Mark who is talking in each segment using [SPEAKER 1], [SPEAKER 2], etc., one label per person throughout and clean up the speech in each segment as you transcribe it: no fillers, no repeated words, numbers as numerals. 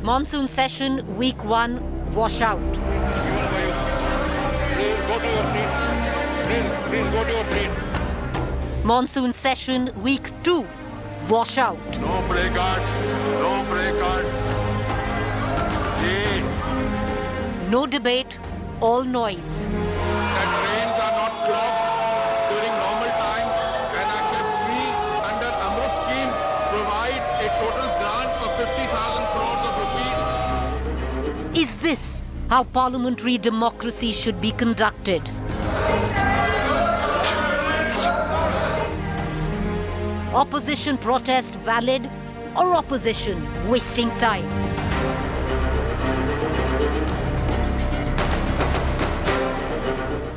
[SPEAKER 1] Monsoon session, week 1, washout.
[SPEAKER 2] Please go to your seat. Please go to your seat.
[SPEAKER 1] Monsoon session, week 2, washout.
[SPEAKER 2] No placards. No placards. Please.
[SPEAKER 1] No debate, all noise.
[SPEAKER 2] That trains are not clocked during normal times and are kept free under Amrut scheme. Provide a total grant of 50,000 crores of rupees.
[SPEAKER 1] Is this how parliamentary democracy should be conducted? Opposition protest valid or opposition wasting time?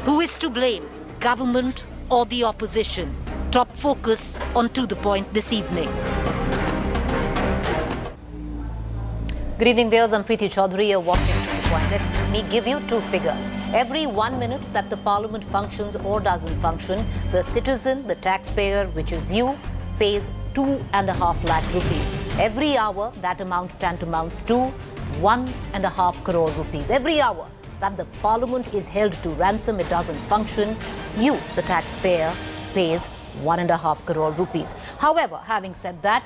[SPEAKER 1] Who is to blame, government or the opposition? Top focus on To The Point this evening.
[SPEAKER 3] Good evening, viewers. I'm Preeti Choudhary. You're watching To The Point. Let me give you two figures. Every 1 minute that the parliament functions or doesn't function, the citizen, the taxpayer, which is you, pays 2.5 lakh rupees. Every hour, that amount tantamounts to 1.5 crore rupees. Every hour that the parliament is held to ransom, it doesn't function, you, the taxpayer, pays 1.5 crore rupees. However, having said that,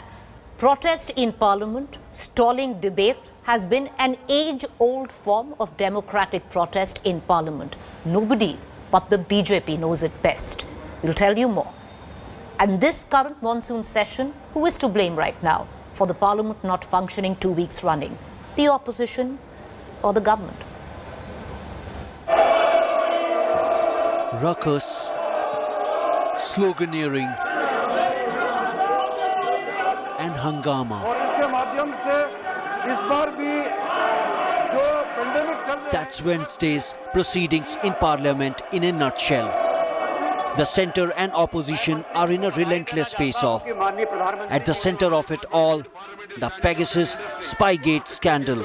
[SPEAKER 3] protest in parliament, stalling debate has been an age-old form of democratic protest in parliament. Nobody but the BJP knows it best. We'll tell you more. And this current monsoon session, who is to blame right now for the parliament not functioning 2 weeks running? The opposition or the government?
[SPEAKER 4] Ruckus, sloganeering and Hungama. That's Wednesday's proceedings in Parliament in a nutshell. The centre and opposition are in a relentless face-off. At the centre of it all, the Pegasus Spygate scandal.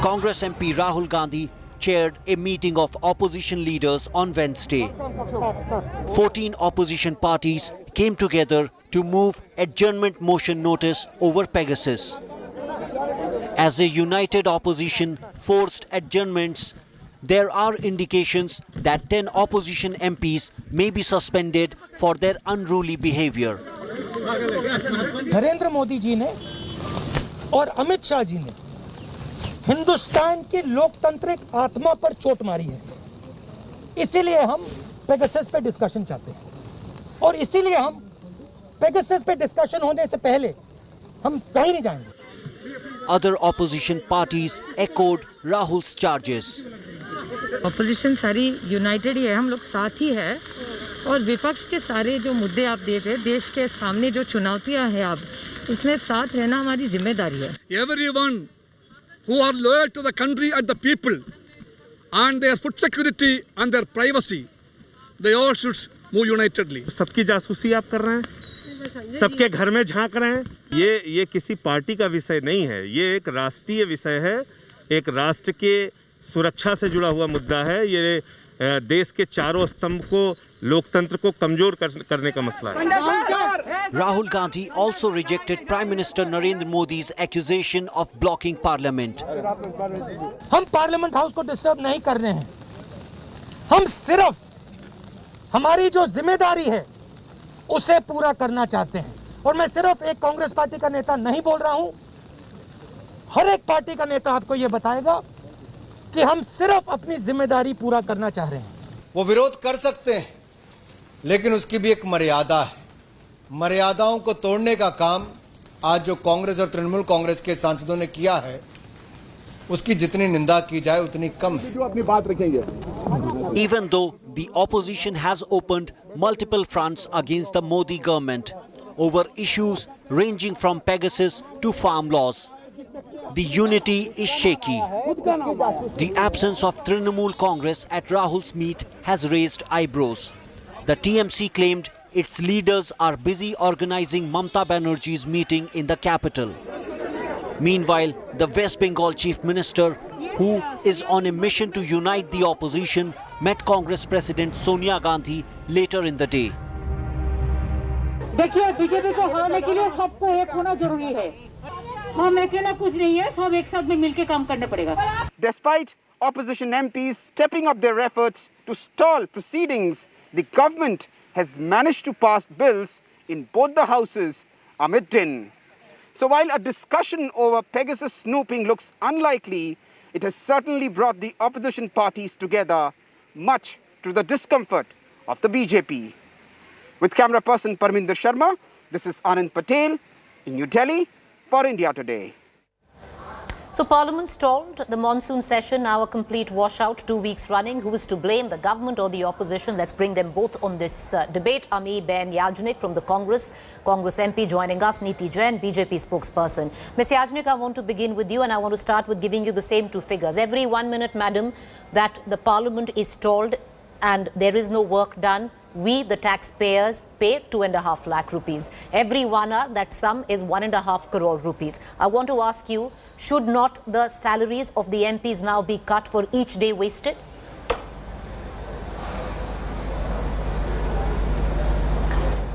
[SPEAKER 4] Congress MP Rahul Gandhi chaired a meeting of opposition leaders on Wednesday. 14 opposition parties came together to move adjournment motion notice over Pegasus. As a united opposition forced adjournments, there are indications that 10 opposition MPs may be suspended for their unruly behavior.
[SPEAKER 5] Narendra Modi ji ने और अमित शाह जी ने हिंदुस्तान की लोकतांत्रिक आत्मा पर चोट मारी है। इसीलिए हम पेगासस पे डिस्कशन चाहते हैं और इसीलिए हम पेगासस पे डिस्कशन होने से पहले हम कहीं नहीं जाएंगे।
[SPEAKER 4] Other opposition parties echoed Rahul's charges.
[SPEAKER 6] Opposition सारी यूनाइटेड ही है, हम लोग साथ ही है और विपक्ष के सारे जो मुद्दे आप दे रहे, देश के सामने जो चुनौतियां हैं, आप इसमें साथ रहना हमारी जिम्मेदारी है।
[SPEAKER 7] Everyone who are loyal to the country and the people and their food security and their privacy, they all should move unitedly.
[SPEAKER 8] सबकी जासूसी आप कर रहे हैं, सबके घर में झांक रहे हैं। ये किसी पार्टी का विषय नहीं है, ये एक राष्ट्रीय विषय है, एक राष्ट्र के सुरक्षा से जुड़ा हुआ मुद्दा है। ये देश के चारों स्तंभ को, लोकतंत्र को कमजोर करने का मसला है।
[SPEAKER 4] Rahul Gandhi also rejected Prime Minister Narendra Modi's accusation of blocking Parliament.
[SPEAKER 5] हम पार्लियामेंट हाउस को डिस्टर्ब नहीं कर रहे हैं, हम सिर्फ हमारी जो जिम्मेदारी है उसे पूरा करना चाहते हैं। और मैं सिर्फ एक कांग्रेस पार्टी का नेता नहीं बोल रहा हूं, हर एक पार्टी का नेता आपको यह बताएगा कि हम सिर्फ अपनी जिम्मेदारी पूरा करना चाह रहे हैं।
[SPEAKER 9] वो विरोध कर सकते हैं, लेकिन उसकी भी एक मर्यादा है। मर्यादाओं को तोड़ने का काम आज जो कांग्रेस और तृणमूल कांग्रेस के सांसदों ने किया है, उसकी जितनी निंदा की जाए उतनी कम है।
[SPEAKER 7] जो अपनी बात रखेंगे।
[SPEAKER 4] Even though the opposition has opened multiple fronts against the Modi government over issues ranging from Pegasus to farm laws, the unity is shaky. The absence of Trinamool Congress at Rahul's meet has raised eyebrows. The TMC claimed its leaders are busy organizing Mamata Banerjee's meeting in the capital. Meanwhile, the West Bengal Chief Minister, who is on a mission to unite the opposition, met Congress President Sonia Gandhi later in the day.
[SPEAKER 10] देखिए, BJP को हराने के लिए सबको एक होना जरूरी है। हम अकेला कुछ नहीं है, सब एक साथ में मिलके काम करना पड़ेगा.
[SPEAKER 11] Despite opposition MPs stepping up their efforts to stall proceedings, the government has managed to pass bills in both the houses amid din. So while a discussion over Pegasus snooping looks unlikely, it has certainly brought the opposition parties together, much to the discomfort of the BJP. With camera person Parminder Sharma, this is Anand Patel in New Delhi for India Today.
[SPEAKER 3] So Parliament stalled, the monsoon session now a complete washout, 2 weeks running. Who is to blame, the government or the opposition? Let's bring them both on this debate. Ami Ben Yajnik from the Congress MP joining us, Neeti Jain, BJP spokesperson. Ms. Yajnik, I want to begin with you and I want to start with giving you the same two figures. Every 1 minute, madam, that the Parliament is stalled and there is no work done, we, the taxpayers, pay 2.5 lakh rupees. Every 1 hour, that sum is 1.5 crore rupees. I want to ask you, should not the salaries of the MPs now be cut for each day wasted?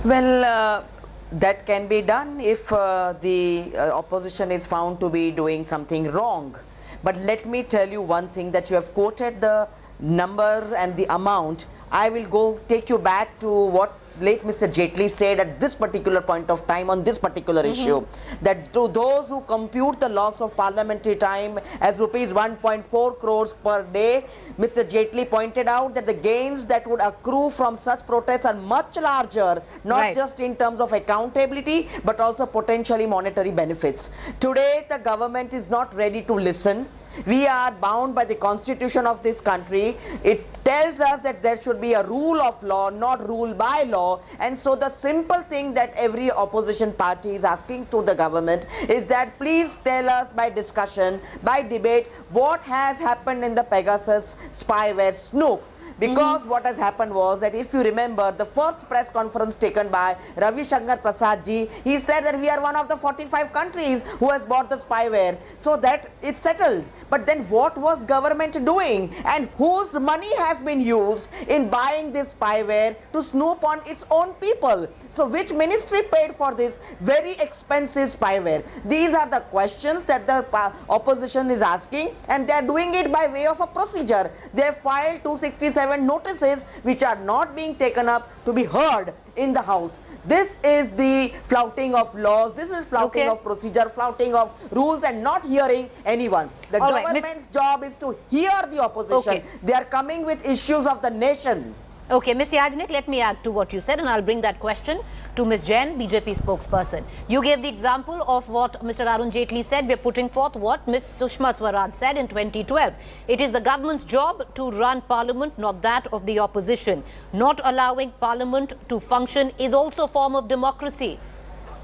[SPEAKER 12] Well, that can be done if the opposition is found to be doing something wrong. But let me tell you one thing, that you have quoted the number and the amount. I will go take you back to what late Mr. Jaitley said at this particular point of time on this particular issue, that to those who compute the loss of parliamentary time as rupees 1.4 crores per day, Mr. Jaitley pointed out that the gains that would accrue from such protests are much larger, not just in terms of accountability, but also potentially monetary benefits. Today, the government is not ready to listen. We are bound by the constitution of this country. It tells us that there should be a rule of law, not rule by law. And so the simple thing that every opposition party is asking to the government is that please tell us by discussion, by debate, what has happened in the Pegasus spyware snoop. Because what has happened was that, if you remember the first press conference taken by Ravi Shankar Prasad ji, he said that we are one of the 45 countries who has bought the spyware. So that is settled. But then what was government doing, and whose money has been used in buying this spyware to snoop on its own people? So which ministry paid for this very expensive spyware? These are the questions that the opposition is asking, and they are doing it by way of a procedure. They have filed 267 notices which are not being taken up to be heard in the House. This is the flouting of laws, this is flouting of procedure, flouting of rules, and not hearing anyone. The government's job is to hear the opposition. They are coming with issues of the nation.
[SPEAKER 3] Okay, Ms. Yajnik, let me add to what you said and I'll bring that question to Ms. Jain, BJP spokesperson. You gave the example of what Mr. Arun Jaitley said. We're putting forth what Ms. Sushma Swaraj said in 2012. It is the government's job to run parliament, not that of the opposition. Not allowing parliament to function is also a form of democracy.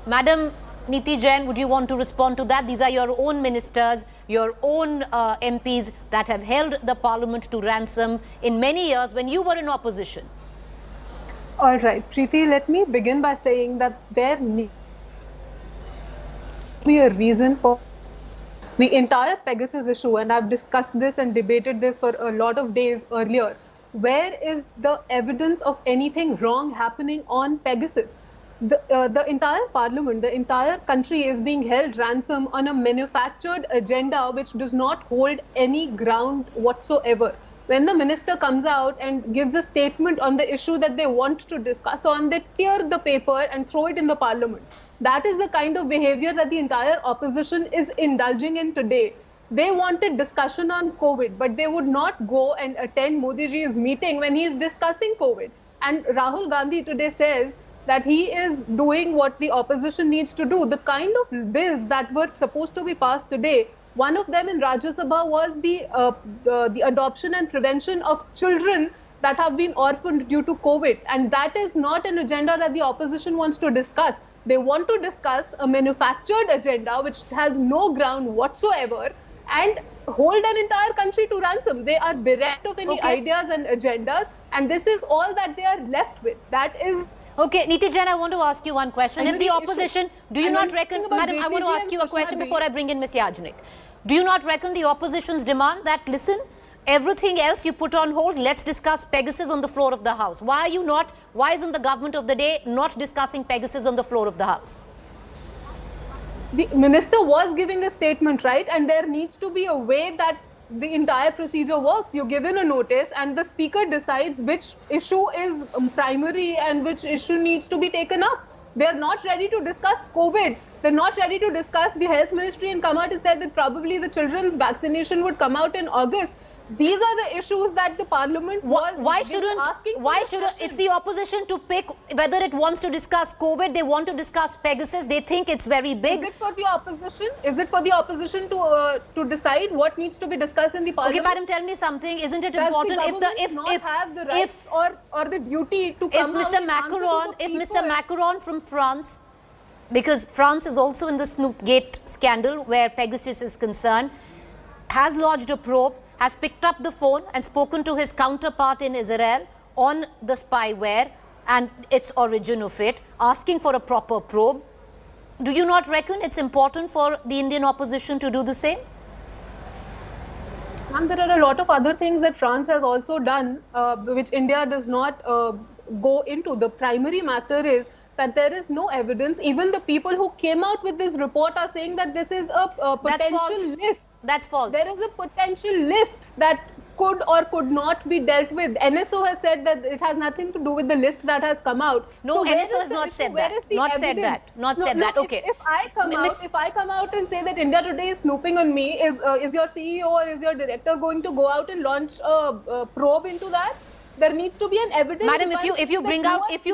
[SPEAKER 3] Madam Neeti Jain, would you want to respond to that? These are your own ministers, your own MPs that have held the parliament to ransom in many years when you were in opposition.
[SPEAKER 13] All right, Preeti, let me begin by saying that there needs to be a reason for the entire Pegasus issue, and I've discussed this and debated this for a lot of days earlier. Where is the evidence of anything wrong happening on Pegasus? The entire parliament, the entire country is being held ransom on a manufactured agenda which does not hold any ground whatsoever. When the minister comes out and gives a statement on the issue that they want to discuss on, they tear the paper and throw it in the parliament. That is the kind of behavior that the entire opposition is indulging in today. They wanted discussion on COVID, but they would not go and attend Modi ji's meeting when he is discussing COVID. And Rahul Gandhi today says that he is doing what the opposition needs to do. The kind of bills that were supposed to be passed today, one of them in Rajya Sabha was the adoption and prevention of children that have been orphaned due to COVID. And that is not an agenda that the opposition wants to discuss. They want to discuss a manufactured agenda which has no ground whatsoever and hold an entire country to ransom. They are bereft of any ideas and agendas, and this is all that they are left with. That is...
[SPEAKER 3] Okay, Neeti Jain, I want to ask you one question. If the opposition, do you not reckon, Madam, I want to ask you a question before I bring in Ms. Yajnik. Do you not reckon the opposition's demand that, listen, everything else you put on hold, let's discuss Pegasus on the floor of the House? Why isn't the government of the day not discussing Pegasus on the floor of the House?
[SPEAKER 13] The minister was giving a statement, right? And there needs to be a way that the entire procedure works. You give in a notice and the speaker decides which issue is primary and which issue needs to be taken up. They're not ready to discuss COVID. They're not ready to discuss the health ministry and come out and said that probably the children's vaccination would come out in August. These are the issues that the parliament was asking.
[SPEAKER 3] Why shouldn't it's the opposition to pick whether it wants to discuss COVID? They want to discuss Pegasus. They think it's very big.
[SPEAKER 13] Is it for the opposition? Is it for the opposition to decide what needs to be discussed in the parliament?
[SPEAKER 3] Okay, madam, tell me something. Isn't it important if
[SPEAKER 13] the rights or the duty to come out and
[SPEAKER 3] Mr. Macron from France, because France is also in the Snoopgate scandal where Pegasus is concerned, has lodged a probe, has picked up the phone and spoken to his counterpart in Israel on the spyware and its origin of it, asking for a proper probe. Do you not reckon it's important for the Indian opposition to do the same?
[SPEAKER 13] Ma'am, there are a lot of other things that France has also done, which India does not go into. The primary matter is that there is no evidence. Even the people who came out with this report are saying that this is a potential list.
[SPEAKER 3] That's false.
[SPEAKER 13] There is a potential list that could or could not be dealt with. NSO has said that it has nothing to do with the list that has come out.
[SPEAKER 3] No, so NSO has not said that. Not said that. Okay.
[SPEAKER 13] If I come out and say that India Today is snooping on me, is your CEO or is your director going to go out and launch a probe into that? There needs to be an evidence.
[SPEAKER 3] Madam, if you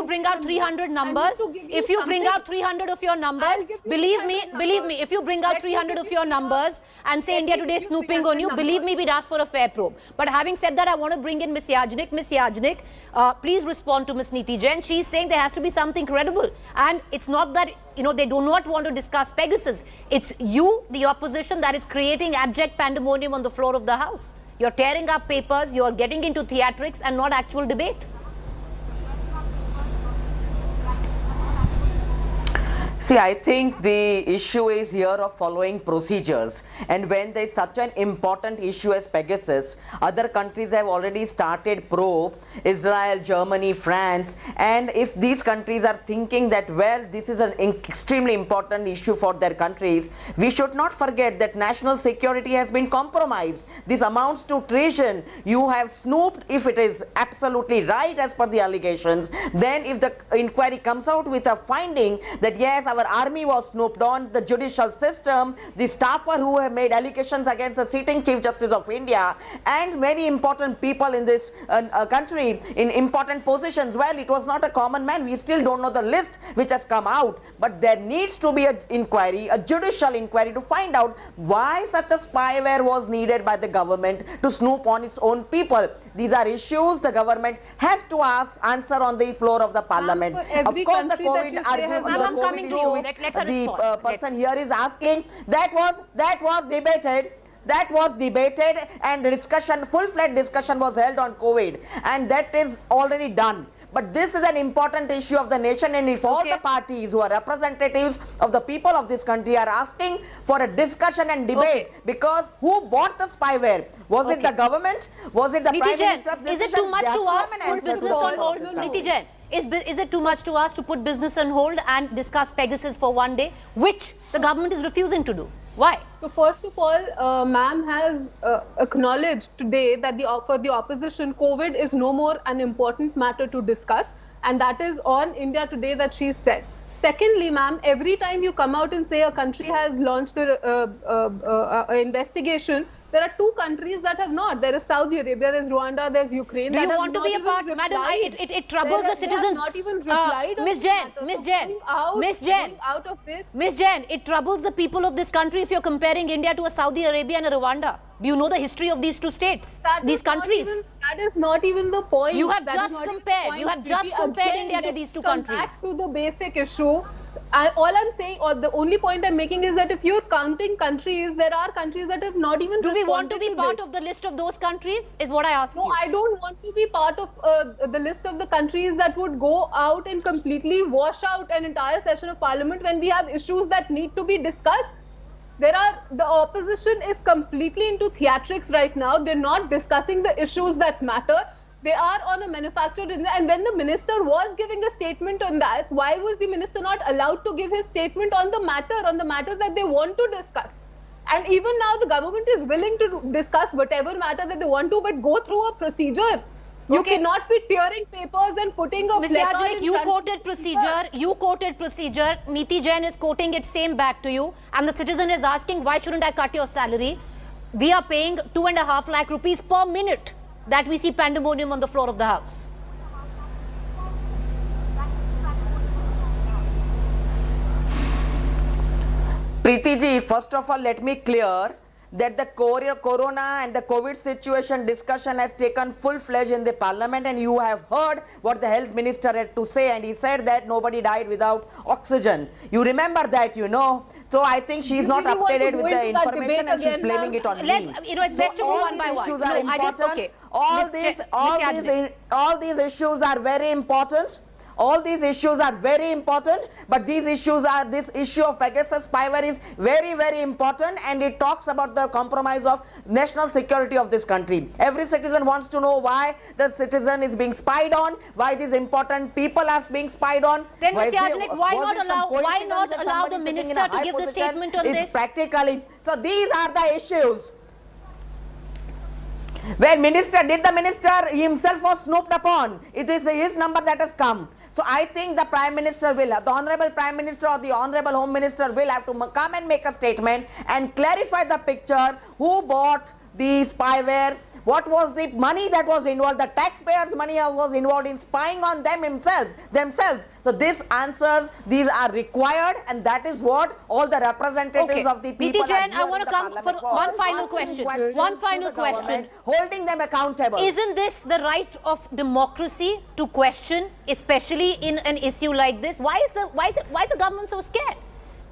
[SPEAKER 3] bring out 300 numbers, if you bring out 300 of your numbers, believe me, if you bring out 300 of your numbers and say India Today is snooping on you, believe me, we'd ask for a fair probe. But having said that, I want to bring in Ms. Yajnik. Ms. Yajnik, please respond to Ms. Neeti Jain. She's saying there has to be something credible. And it's not that, they do not want to discuss Pegasus. It's you, the opposition, that is creating abject pandemonium on the floor of the House. You're tearing up papers, you're getting into theatrics and not actual debate.
[SPEAKER 12] See, I think the issue is here of following procedures, and when there is such an important issue as Pegasus, other countries have already started probe, Israel, Germany, France, and if these countries are thinking that, well, this is an extremely important issue for their countries, we should not forget that national security has been compromised. This amounts to treason. You have snooped. If it is absolutely right as per the allegations, then if the inquiry comes out with a finding that yes, our army was snooped on, the judicial system, the staffer who have made allegations against the sitting Chief Justice of India, and many important people in this country in important positions. Well, it was not a common man. We still don't know the list which has come out, but there needs to be an inquiry, a judicial inquiry, to find out why such a spyware was needed by the government to snoop on its own people. These are issues the government has to answer on the floor of the parliament. Of course, the COVID argument, the person here is asking, that was debated and discussion, full-fledged discussion was held on COVID, and that is already done. But this is an important issue of the nation, and if all the parties who are representatives of the people of this country are asking for a discussion and debate, because who bought the spyware? Was it the government? Was it the Prime Minister's decision?
[SPEAKER 3] Is it too much to ask to put business on hold? Neeti Jain, is it too much to ask to put business on hold and discuss Pegasus for one day, which the government is refusing to do? Why?
[SPEAKER 13] So first of all, ma'am has acknowledged today that for the opposition, COVID is no more an important matter to discuss, and that is on India Today that she said. Secondly, ma'am, every time you come out and say a country has launched an investigation, there are two countries that have not. There is Saudi Arabia, there's Rwanda, there's Ukraine.
[SPEAKER 3] Do you want to be a part? Madam, it troubles the citizens.
[SPEAKER 13] Not even replied.
[SPEAKER 3] Miss Jain, it troubles the people of this country if you're comparing India to a Saudi Arabia and a Rwanda. Do you know the history of these two states, these countries?
[SPEAKER 13] That is not even the point.
[SPEAKER 3] You have just compared. You have just compared India to these two countries.
[SPEAKER 13] Back to the basic issue. All I'm saying, or the only point I'm making, is that if you're counting countries, there are countries that have not even
[SPEAKER 3] responded. Do we want to be part of the list of those countries, is what I asked you.
[SPEAKER 13] No, I don't want to be part of the list of the countries that would go out and completely wash out an entire session of parliament when we have issues that need to be discussed. The opposition is completely into theatrics right now. They're not discussing the issues that matter. They are on a manufactured, and when the minister was giving a statement on that, why was the minister not allowed to give his statement on the matter that they want to discuss? And even now, the government is willing to discuss whatever matter that they want to, but go through a procedure. You cannot be tearing papers and putting a
[SPEAKER 3] Ms.
[SPEAKER 13] placard
[SPEAKER 3] Yajnik,
[SPEAKER 13] in
[SPEAKER 3] you
[SPEAKER 13] front of
[SPEAKER 3] quoted
[SPEAKER 13] the
[SPEAKER 3] procedure.
[SPEAKER 13] speaker.
[SPEAKER 3] You quoted procedure. Neeti Jain is quoting it same back to you. And the citizen is asking, why shouldn't I cut your salary? We are paying 2.5 lakh rupees per minute that we see pandemonium on the floor of the House.
[SPEAKER 12] Preeti ji, first of all, let me clear that the corona and the COVID situation discussion has taken full-fledged in the parliament, and you have heard what the health minister had to say, and he said that nobody died without oxygen. You remember that, you know. So I think she's not updated with the information, and she's blaming it on me.
[SPEAKER 3] It's best to go one by one.
[SPEAKER 12] All these issues are very important. All these issues are very important, but this issue of Pegasus spyware is very, very important, and it talks about the compromise of national security of this country. Every citizen wants to know why the citizen is being spied on, why these important people are being spied on.
[SPEAKER 3] Then, Ms. Yajnik, why not allow the minister to give the statement on this?
[SPEAKER 12] Practically. So these are the issues. When the minister himself was snooped upon, it is his number that has come. So I think the Prime Minister will, the Honorable Prime Minister or the Honorable Home Minister will have to come and make a statement and clarify the picture, who bought the spyware, what was the money that was involved, the taxpayers' money was involved in spying on themselves. So these answers, these are required, and that is what all the representatives of the people
[SPEAKER 3] Neeti Jain, I want to come for one final question. One final question.
[SPEAKER 12] Holding them accountable.
[SPEAKER 3] Isn't this the right of democracy to question, especially in an issue like this? Why is the government so scared?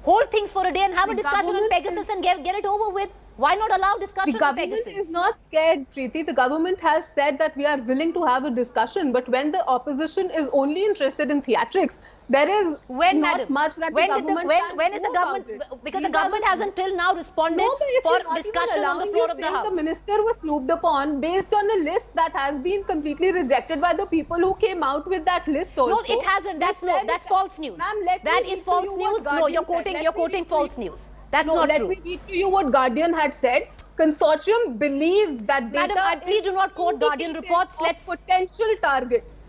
[SPEAKER 3] Hold things for a day and have a discussion on Pegasus and get it over with. Why not allow discussion on Pegasus?
[SPEAKER 13] The government is not scared, Preeti. The government has said that we are willing to have a discussion, but when the opposition is only interested in theatrics, there is not much that the government
[SPEAKER 3] when is the government, because the government hasn't till now responded for discussion on the floor of the House.
[SPEAKER 13] The minister was snooped upon based on a list that has been completely rejected by the people who came out with that list also.
[SPEAKER 3] No, it hasn't. That's false news. That is false news. No, you're quoting false news. That's not true.
[SPEAKER 13] Let me read to you what Guardian had said. Consortium believes that data
[SPEAKER 3] Madam, please do not quote Guardian reports.
[SPEAKER 13] Potential targets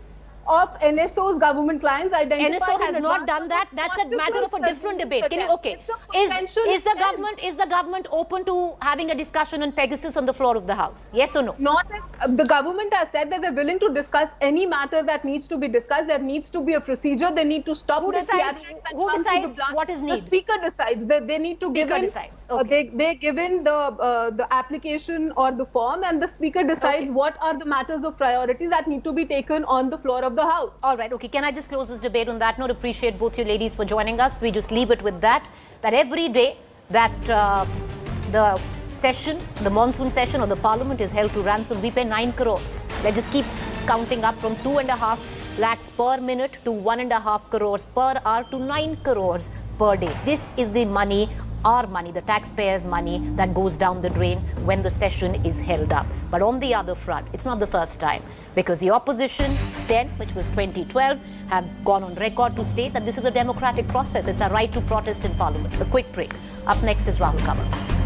[SPEAKER 13] of NSO's government clients identified.
[SPEAKER 3] NSO has not done that. That's a matter of a different debate. Can you, is the government open to having a discussion on Pegasus on the floor of the House? Yes or no?
[SPEAKER 13] The government has said that they're willing to discuss any matter that needs to be discussed. There needs to be a procedure. They need to stop.
[SPEAKER 3] Who decides what is needed?
[SPEAKER 13] The speaker decides. They need to give in. They give in the application or the form, and the speaker decides what are the matters of priority that need to be taken on the floor of the House.
[SPEAKER 3] All right, okay. Can I just close this debate on that note? Appreciate both you ladies for joining us. We just leave it with that every day that the session, the monsoon session of the Parliament is held to ransom, we pay 9 crores. Let's just keep counting up from 2.5 lakhs per minute to 1.5 crores per hour to 9 crores per day. This is the money, our money, the taxpayers' money that goes down the drain when the session is held up. But on the other front, it's not the first time, because the opposition then, which was 2012, have gone on record to state that this is a democratic process. It's a right to protest in Parliament. A quick break. Up next is Hungama.